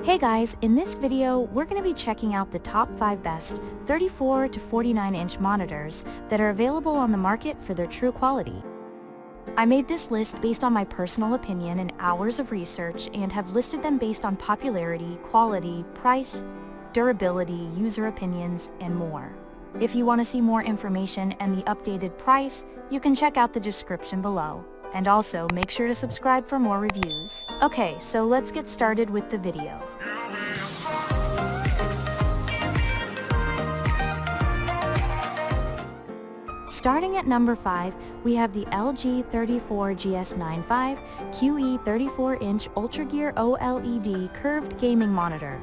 Hey guys, in this video, we're going to be checking out the top 5 best 34 to 49-inch monitors that are available on the market for their true quality. I made this list based on my personal opinion and hours of research and have listed them based on popularity, quality, price, durability, user opinions, and more. If you want to see more information and the updated price, you can check out the description below. And also, make sure to subscribe for more reviews. Okay, so let's get started with the video. Starting at number 5, we have the LG 34GS95 QE 34-inch Ultragear OLED curved gaming monitor.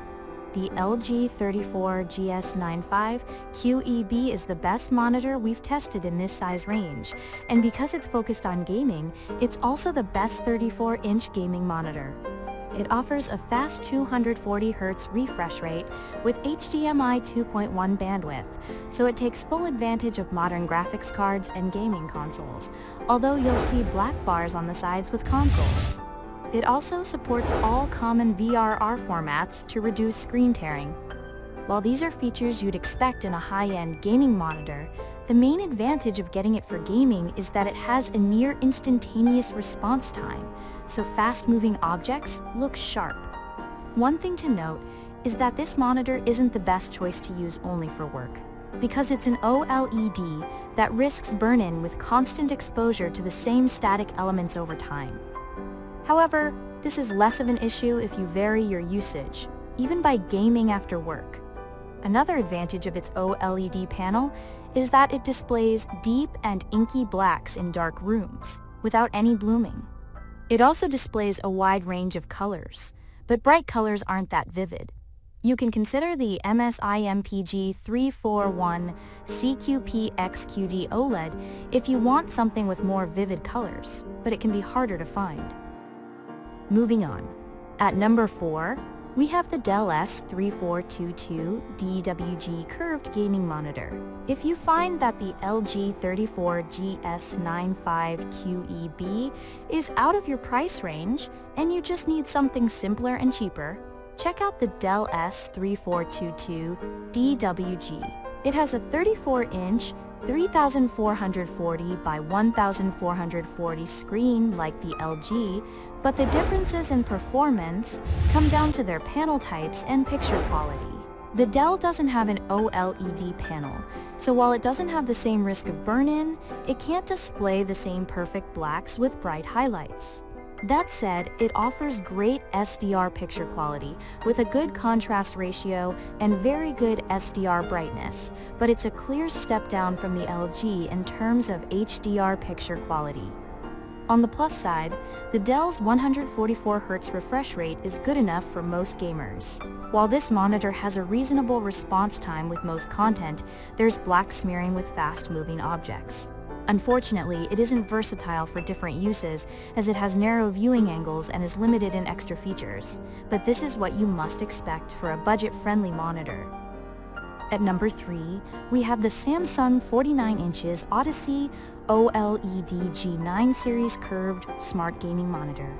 The LG 34GS95 QEB is the best monitor we've tested in this size range, and because it's focused on gaming, it's also the best 34-inch gaming monitor. It offers a fast 240Hz refresh rate with HDMI 2.1 bandwidth, so it takes full advantage of modern graphics cards and gaming consoles, although you'll see black bars on the sides with consoles. It also supports all common VRR formats to reduce screen tearing. While these are features you'd expect in a high-end gaming monitor, the main advantage of getting it for gaming is that it has a near instantaneous response time, so fast-moving objects look sharp. One thing to note is that this monitor isn't the best choice to use only for work, because it's an OLED that risks burn-in with constant exposure to the same static elements over time. However, this is less of an issue if you vary your usage, even by gaming after work. Another advantage of its OLED panel is that it displays deep and inky blacks in dark rooms, without any blooming. It also displays a wide range of colors, but bright colors aren't that vivid. You can consider the MSI MPG 341 CQP XQD OLED if you want something with more vivid colors, but it can be harder to find. Moving on. At number 4, we have the Dell S3422 DWG curved gaming monitor. If you find that the LG 34GS95 QEB is out of your price range and you just need something simpler and cheaper, check out the Dell S3422 DWG. It has a 34-inch 3440 by 1440 screen like the LG, but the differences in performance come down to their panel types and picture quality. The Dell doesn't have an OLED panel, so while it doesn't have the same risk of burn-in, it can't display the same perfect blacks with bright highlights. That said, it offers great SDR picture quality with a good contrast ratio and very good SDR brightness, but it's a clear step down from the LG in terms of HDR picture quality. On the plus side, the Dell's 144Hz refresh rate is good enough for most gamers. While this monitor has a reasonable response time with most content, there's black smearing with fast-moving objects. Unfortunately, it isn't versatile for different uses as it has narrow viewing angles and is limited in extra features, but this is what you must expect for a budget-friendly monitor. At number 3, we have the Samsung 49 inches Odyssey OLED G9 series curved smart gaming monitor.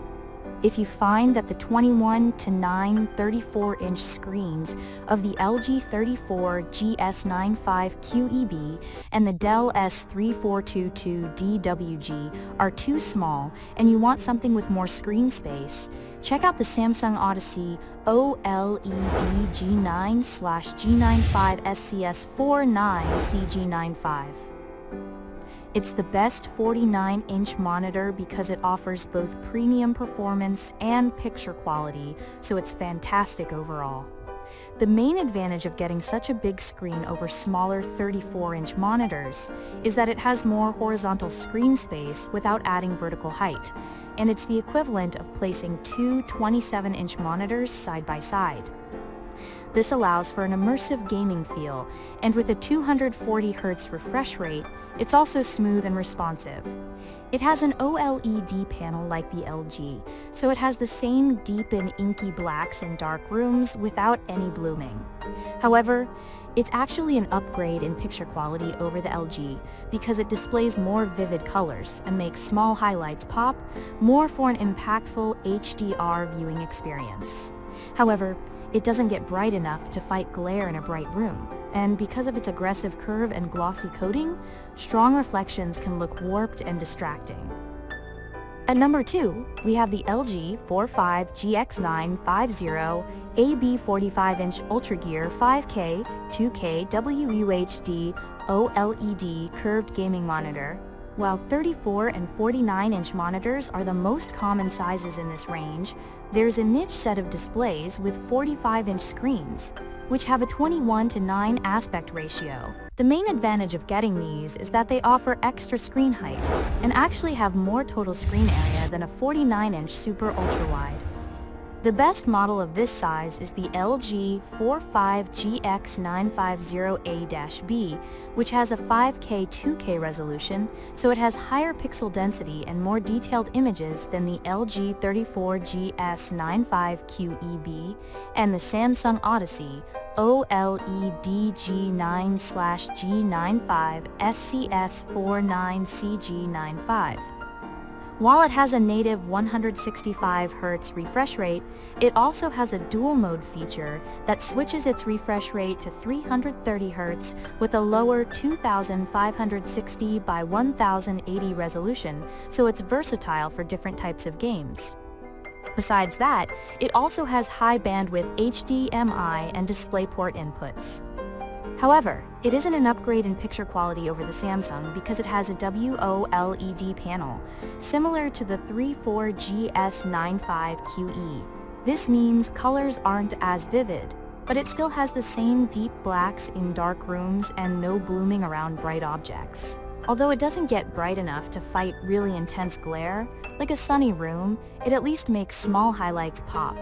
If you find that the 21 to 9 34-inch screens of the LG 34GS95 QEB and the Dell S3422 DWG are too small and you want something with more screen space, check out the Samsung Odyssey OLED G9/G95 SCS49 CG95. It's the best 49-inch monitor because it offers both premium performance and picture quality, so it's fantastic overall. The main advantage of getting such a big screen over smaller 34-inch monitors is that it has more horizontal screen space without adding vertical height, and it's the equivalent of placing two 27-inch monitors side by side. This allows for an immersive gaming feel, and with a 240Hz refresh rate, it's also smooth and responsive. It has an OLED panel like the LG, so it has the same deep and inky blacks in dark rooms without any blooming. However, it's actually an upgrade in picture quality over the LG because it displays more vivid colors and makes small highlights pop more for an impactful HDR viewing experience. However, it doesn't get bright enough to fight glare in a bright room, and because of its aggressive curve and glossy coating, strong reflections can look warped and distracting. At number 2, we have the LG 45GX950 AB 45-inch Ultragear 5K 2K WUHD OLED curved gaming monitor. While 34 and 49-inch monitors are the most common sizes in this range, there's a niche set of displays with 45-inch screens, which have a 21:9 aspect ratio. The main advantage of getting these is that they offer extra screen height and actually have more total screen area than a 49-inch super ultra-wide. The best model of this size is the LG 45GX950A-B, which has a 5K 2K resolution, so it has higher pixel density and more detailed images than the LG 34GS95QEB and the Samsung Odyssey OLED G9/G95 SCS49CG95. While it has a native 165 Hz refresh rate, it also has a dual mode feature that switches its refresh rate to 330 Hz with a lower 2560 by 1080 resolution, so it's versatile for different types of games. Besides that, it also has high bandwidth HDMI and DisplayPort inputs. However, it isn't an upgrade in picture quality over the Samsung because it has a WOLED panel, similar to the 34GS95QE. This means colors aren't as vivid, but it still has the same deep blacks in dark rooms and no blooming around bright objects. Although it doesn't get bright enough to fight really intense glare, like a sunny room, it at least makes small highlights pop.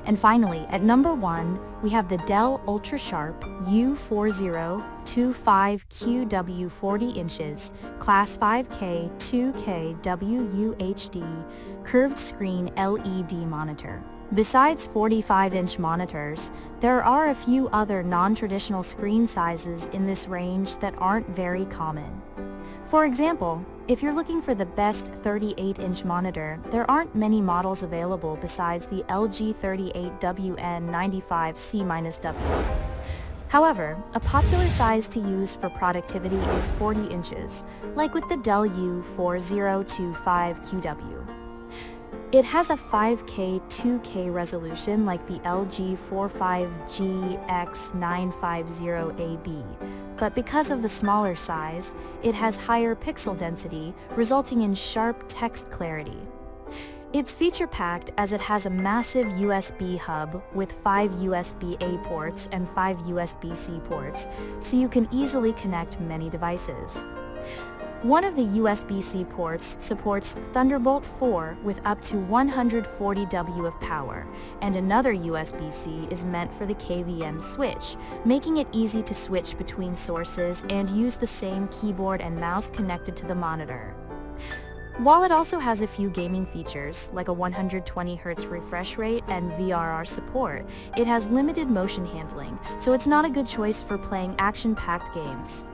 And finally, at number 1, we have the Dell UltraSharp U4025QW 40 inches, Class 5K 2K WUHD curved screen LED monitor. Besides 45-inch monitors, there are a few other non-traditional screen sizes in this range that aren't very common. For example, if you're looking for the best 38-inch monitor, there aren't many models available besides the LG 38WN95C-W. However, a popular size to use for productivity is 40 inches, like with the Dell U4025QW. It has a 5K 2K resolution like the LG 45GX950AB, but because of the smaller size, it has higher pixel density, resulting in sharp text clarity. It's feature-packed as it has a massive USB hub with 5 USB-A ports and 5 USB-C ports, so you can easily connect many devices. One of the USB-C ports supports Thunderbolt 4 with up to 140 W of power, and another USB-C is meant for the KVM switch, making it easy to switch between sources and use the same keyboard and mouse connected to the monitor. While it also has a few gaming features, like a 120 Hz refresh rate and VRR support, it has limited motion handling, so it's not a good choice for playing action-packed games.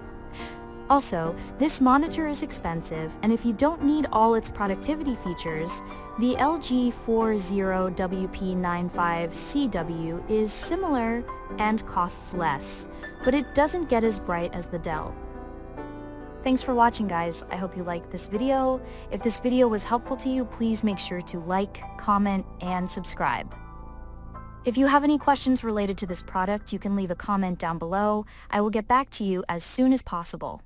Also, this monitor is expensive, and if you don't need all its productivity features, the LG 40WP95CW is similar and costs less, but it doesn't get as bright as the Dell. Thanks for watching, guys. I hope you liked this video. If this video was helpful to you, please make sure to like, comment, and subscribe. If you have any questions related to this product, you can leave a comment down below. I will get back to you as soon as possible.